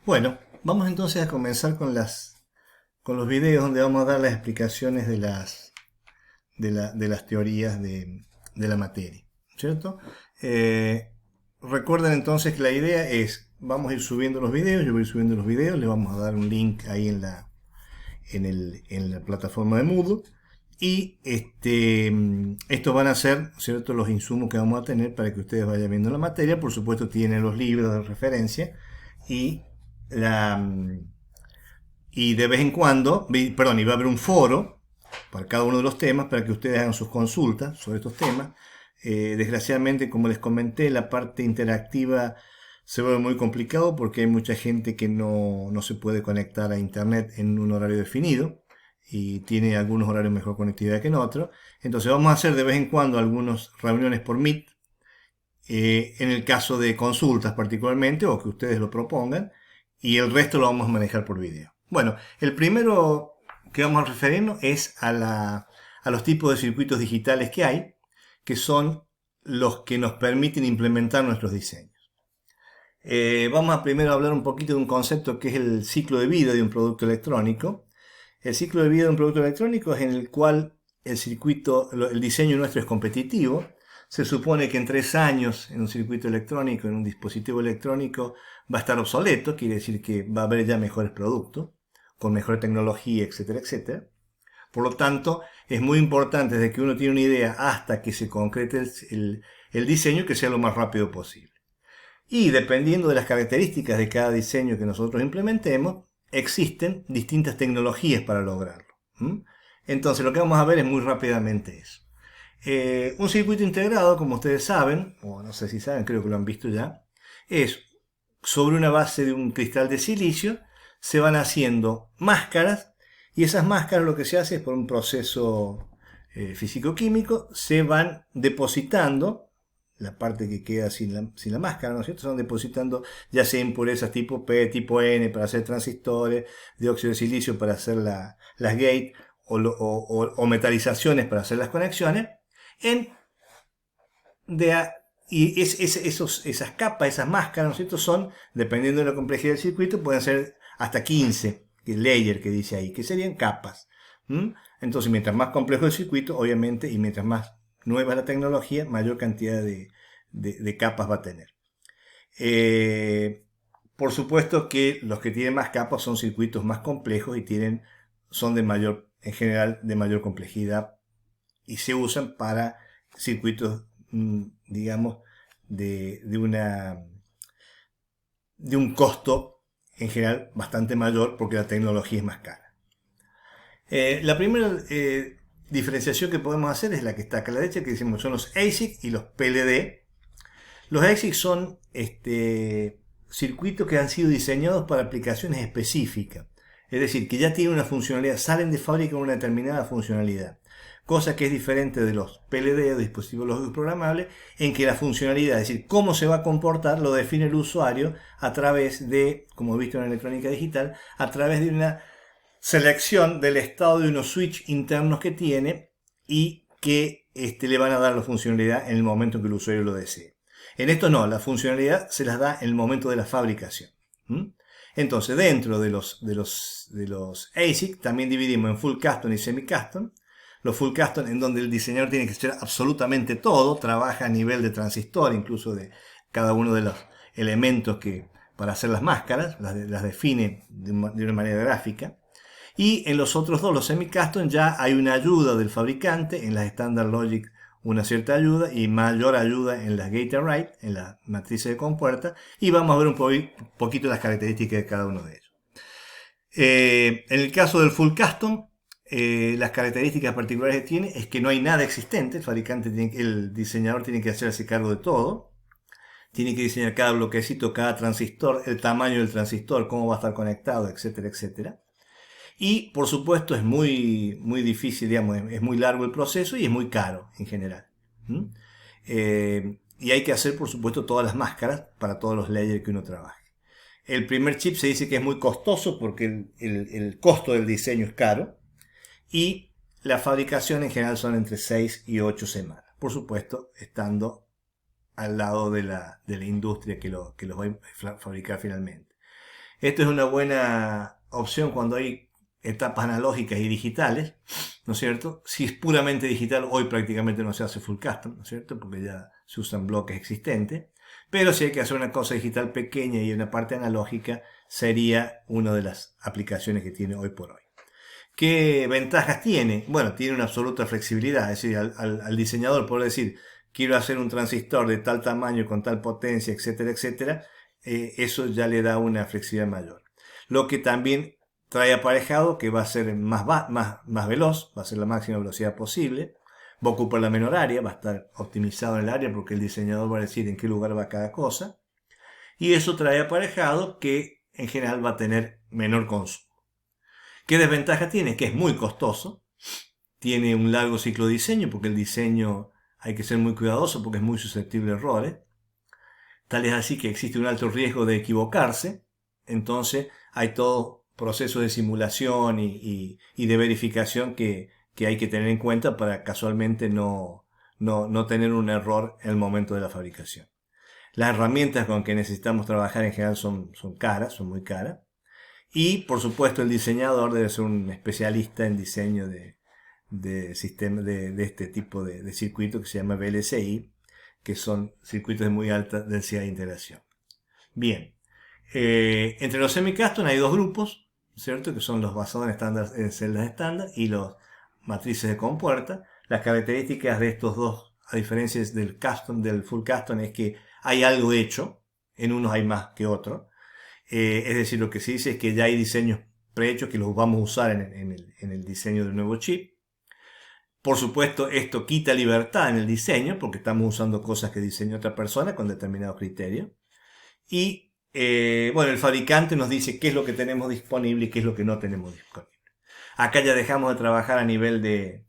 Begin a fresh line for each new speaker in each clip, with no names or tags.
Bueno, vamos entonces a comenzar con los videos donde vamos a dar las explicaciones de las teorías de la materia, ¿cierto? Eh, Recuerden entonces que la idea es, vamos a ir subiendo los videos, yo voy a ir subiendo los videos, le vamos a dar un link ahí en la plataforma de Moodle. Y estos van a ser, ¿cierto?, los insumos que vamos a tener para que ustedes vayan viendo la materia. Por supuesto, tienen los libros de referencia y la, y de vez en cuando, perdón, y va a haber un foro para cada uno de los temas para que ustedes hagan sus consultas sobre estos temas. Desgraciadamente, como les comenté, la parte interactiva se vuelve muy complicado porque hay mucha gente que no se puede conectar a internet en un horario definido y tiene algunos horarios mejor conectividad que en otros. Entonces vamos a hacer de vez en cuando algunas reuniones por Meet, en el caso de consultas particularmente, o que ustedes lo propongan, y el resto lo vamos a manejar por video. Bueno, el primero que vamos a referirnos es a los tipos de circuitos digitales que hay, que son los que nos permiten implementar nuestros diseños. Vamos a primero hablar un poquito de un concepto que es el ciclo de vida de un producto electrónico. El ciclo de vida de un producto electrónico es en el cual el diseño nuestro es competitivo. Se supone que en 3 años en un circuito electrónico, en un dispositivo electrónico, va a estar obsoleto, quiere decir que va a haber ya mejores productos, con mejor tecnología, etcétera, etcétera. Por lo tanto, es muy importante desde que uno tiene una idea hasta que se concrete el diseño, que sea lo más rápido posible. Y dependiendo de las características de cada diseño que nosotros implementemos, existen distintas tecnologías para lograrlo. Entonces lo que vamos a ver es muy rápidamente eso. Un circuito integrado, como ustedes saben, o no sé si saben, creo que lo han visto ya, es sobre una base de un cristal de silicio, se van haciendo máscaras y esas máscaras lo que se hace es por un proceso físico-químico, se van depositando la parte que queda sin la máscara, ¿no es cierto? Se van depositando ya sea impurezas tipo P, tipo N para hacer transistores, dióxido de silicio para hacer las gate o metalizaciones para hacer las conexiones, en, de, y esas capas, esas máscaras, ¿no es cierto? Son, dependiendo de la complejidad del circuito, pueden ser hasta 15 layer que dice ahí, que serían capas. Entonces, mientras más complejo el circuito, obviamente, y mientras más nueva la tecnología, mayor cantidad de capas va a tener. Por supuesto que los que tienen más capas son circuitos más complejos y son en general de mayor complejidad y se usan para circuitos, digamos, de un costo en general bastante mayor porque la tecnología es más cara. La primera diferenciación que podemos hacer es la que está acá a la derecha, que decimos son los ASIC y los PLD. Los ASIC son circuitos que han sido diseñados para aplicaciones específicas. Es decir, que ya tienen una funcionalidad, salen de fábrica con una determinada funcionalidad. Cosa que es diferente de los PLD, dispositivos lógicos programables, en que la funcionalidad, es decir, cómo se va a comportar, lo define el usuario a través de, como he visto en la electrónica digital, a través de una selección del estado de unos switch internos que tiene y que le van a dar la funcionalidad en el momento en que el usuario lo desee. En esto no, la funcionalidad se las da en el momento de la fabricación. Entonces, dentro de los ASIC también dividimos en full custom y semi custom. Los full custom en donde el diseñador tiene que hacer absolutamente todo, trabaja a nivel de transistor, incluso de cada uno de los elementos que para hacer las máscaras, las define de una manera gráfica. Y en los otros dos, los semi-custom, ya hay una ayuda del fabricante, en las Standard Logic una cierta ayuda y mayor ayuda en las Gate Array, en las matrices de compuerta, y vamos a ver un poquito las características de cada uno de ellos. En el caso del Full Custom, las características particulares que tiene es que no hay nada existente, el diseñador tiene que hacerse cargo de todo, tiene que diseñar cada bloquecito, cada transistor, el tamaño del transistor, cómo va a estar conectado, etcétera, etcétera. Y por supuesto es muy difícil, digamos, es muy largo el proceso y es muy caro en general. Y hay que hacer por supuesto todas las máscaras para todos los layers que uno trabaje. El primer chip se dice que es muy costoso porque el costo del diseño es caro y la fabricación en general son entre 6 y 8 semanas. Por supuesto, estando al lado de la industria que los va a fabricar finalmente. Esto es una buena opción cuando hay etapas analógicas y digitales, ¿no es cierto? Si es puramente digital, hoy prácticamente no se hace full custom, ¿no es cierto? Porque ya se usan bloques existentes. Pero si hay que hacer una cosa digital pequeña y una parte analógica, sería una de las aplicaciones que tiene hoy por hoy. ¿Qué ventajas tiene? Bueno, tiene una absoluta flexibilidad, es decir, al diseñador poder decir, quiero hacer un transistor de tal tamaño, con tal potencia, etcétera, etcétera, eso ya le da una flexibilidad mayor. Lo que también trae aparejado que va a ser más veloz, va a ser la máxima velocidad posible, va a ocupar la menor área, va a estar optimizado en el área porque el diseñador va a decir en qué lugar va cada cosa, y eso trae aparejado que en general va a tener menor consumo. ¿Qué desventaja tiene? Que es muy costoso, tiene un largo ciclo de diseño, porque el diseño hay que ser muy cuidadoso porque es muy susceptible a errores. Tal es así que existe un alto riesgo de equivocarse, entonces hay todo proceso de simulación y de verificación que hay que tener en cuenta para casualmente no tener un error en el momento de la fabricación. Las herramientas con que necesitamos trabajar en general son caras, son muy caras. Y por supuesto el diseñador debe ser un especialista en diseño de este tipo de circuitos que se llama VLSI, que son circuitos de muy alta densidad de integración. Bien, entre los semi-custom hay dos grupos, ¿cierto? Que son los basados en celdas estándar y los matrices de compuerta. Las características de estos dos, a diferencia del full custom, es que hay algo hecho, en unos hay más que otros. Es decir, lo que se dice es que ya hay diseños prehechos que los vamos a usar en el diseño del nuevo chip. Por supuesto, esto quita libertad en el diseño porque estamos usando cosas que diseñó otra persona con determinado criterio. Y bueno, el fabricante nos dice qué es lo que tenemos disponible y qué es lo que no tenemos disponible. Acá ya dejamos de trabajar a nivel de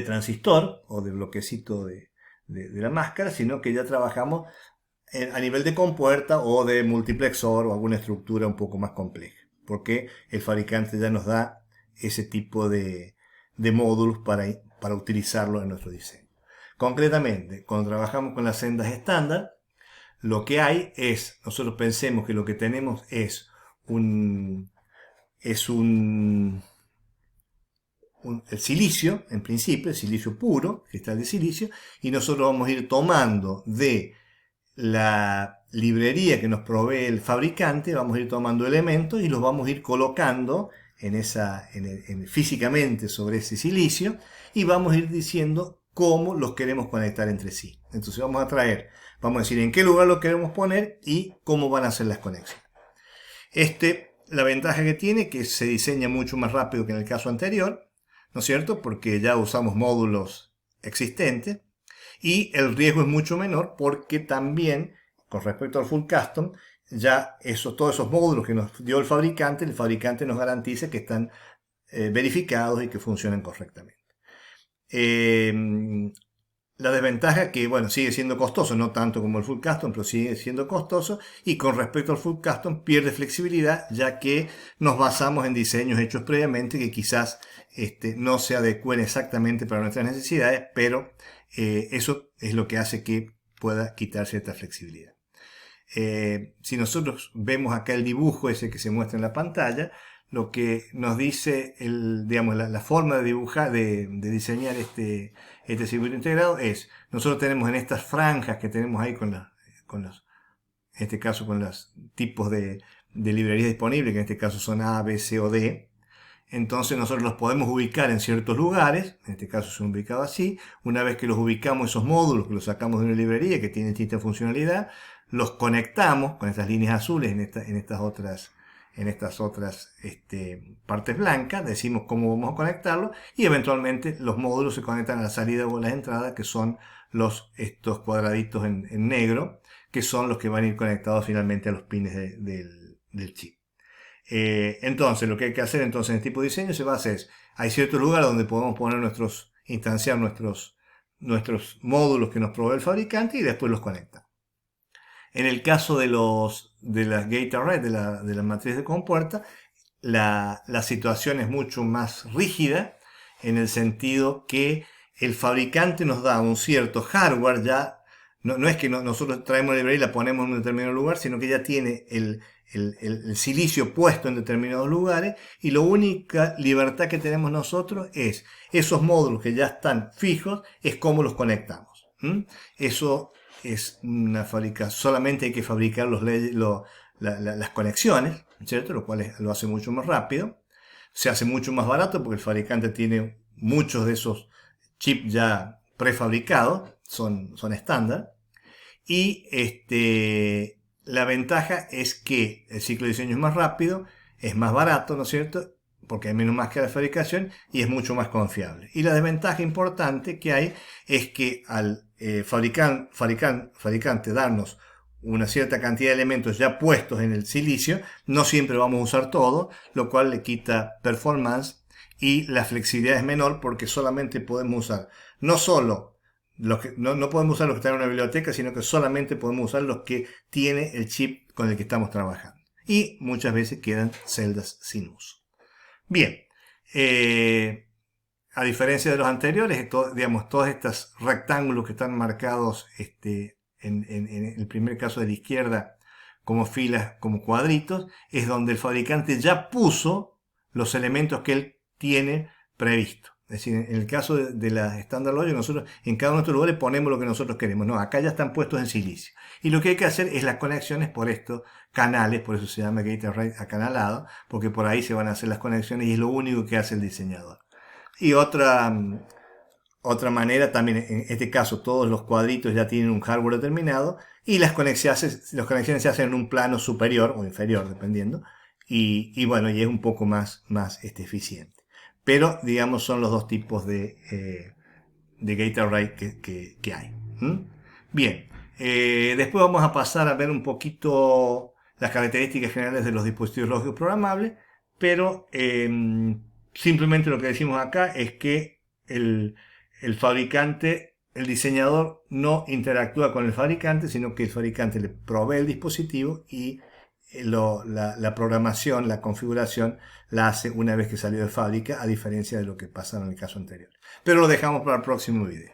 transistor o de bloquecito de la máscara, sino que ya trabajamos a nivel de compuerta o de multiplexor o alguna estructura un poco más compleja, porque el fabricante ya nos da ese tipo de módulos para utilizarlo en nuestro diseño. Concretamente, cuando trabajamos con las sendas estándar, lo que hay es, nosotros pensemos que lo que tenemos es el silicio, en principio, el silicio puro, cristal de silicio, y nosotros vamos a ir tomando de la librería que nos provee el fabricante, vamos a ir tomando elementos y los vamos a ir colocando físicamente sobre ese silicio y vamos a ir diciendo cómo los queremos conectar entre sí. Entonces vamos a decir en qué lugar los queremos poner y cómo van a ser las conexiones. La ventaja que tiene es que se diseña mucho más rápido que en el caso anterior, ¿no es cierto? Porque ya usamos módulos existentes. Y el riesgo es mucho menor porque también, con respecto al full custom, ya todos esos módulos que nos dio el fabricante nos garantiza que están verificados y que funcionan correctamente. La desventaja que, bueno, sigue siendo costoso, no tanto como el full custom, pero sigue siendo costoso. Y con respecto al full custom pierde flexibilidad, ya que nos basamos en diseños hechos previamente que quizás no se adecúen exactamente para nuestras necesidades, pero eso es lo que hace que pueda quitar cierta flexibilidad. Si nosotros vemos acá el dibujo ese que se muestra en la pantalla, lo que nos dice la forma de dibujar, de diseñar este circuito integrado es, nosotros tenemos en estas franjas que tenemos ahí en este caso con los tipos de librerías disponibles, que en este caso son A, B, C o D. Entonces nosotros los podemos ubicar en ciertos lugares, en este caso son ubicados así. Una vez que los ubicamos, esos módulos que los sacamos de una librería que tienen distinta funcionalidad, los conectamos con estas líneas azules en estas otras partes blancas, decimos cómo vamos a conectarlo y eventualmente los módulos se conectan a la salida o a la entrada, que son estos cuadraditos en negro, que son los que van a ir conectados finalmente a los pines del chip. Entonces lo que hay que hacer entonces en este tipo de diseño se basa hay ciertos lugares donde podemos poner instanciar nuestros módulos que nos provee el fabricante y después los conectamos. En el caso de las gate array, de la matriz de compuerta, la situación es mucho más rígida en el sentido que el fabricante nos da un cierto hardware ya no es que nosotros traemos la librería y la ponemos en un determinado lugar, sino que ya tiene el silicio puesto en determinados lugares, y la única libertad que tenemos nosotros es esos módulos que ya están fijos, es cómo los conectamos. Eso es una fábrica, solamente hay que fabricar las conexiones, ¿cierto? Lo cual lo hace mucho más rápido. Se hace mucho más barato porque el fabricante tiene muchos de esos chips ya prefabricados, son estándar. Y la ventaja es que el ciclo de diseño es más rápido, es más barato, ¿no es cierto? Porque hay menos máscara de fabricación y es mucho más confiable. Y la desventaja importante que hay es que al fabricante darnos una cierta cantidad de elementos ya puestos en el silicio, no siempre vamos a usar todo, lo cual le quita performance, y la flexibilidad es menor porque solamente podemos usar no solo no podemos usar los que están en una biblioteca, sino que solamente podemos usar los que tiene el chip con el que estamos trabajando. Y muchas veces quedan celdas sin uso. Bien, a diferencia de los anteriores, digamos, todos estos rectángulos que están marcados en el primer caso de la izquierda como filas, como cuadritos, es donde el fabricante ya puso los elementos que él tiene previsto. Es decir, en el caso de la Standard Logic, nosotros en cada uno de nuestros lugares ponemos lo que nosotros queremos. No, acá ya están puestos en silicio. Y lo que hay que hacer es las conexiones por estos canales, por eso se llama Gate Array acanalado, porque por ahí se van a hacer las conexiones y es lo único que hace el diseñador. Y otra manera también, en este caso todos los cuadritos ya tienen un hardware determinado y las conexiones se hacen en un plano superior o inferior, dependiendo. Y bueno, y es un poco más eficiente. Pero, digamos, son los dos tipos de Gate Array que hay. Bien, después vamos a pasar a ver un poquito las características generales de los dispositivos lógicos programables, pero simplemente lo que decimos acá es que el fabricante, el diseñador no interactúa con el fabricante, sino que el fabricante le provee el dispositivo y la programación, la configuración la hace una vez que salió de fábrica, a diferencia de lo que pasaba en el caso anterior. Pero lo dejamos para el próximo video.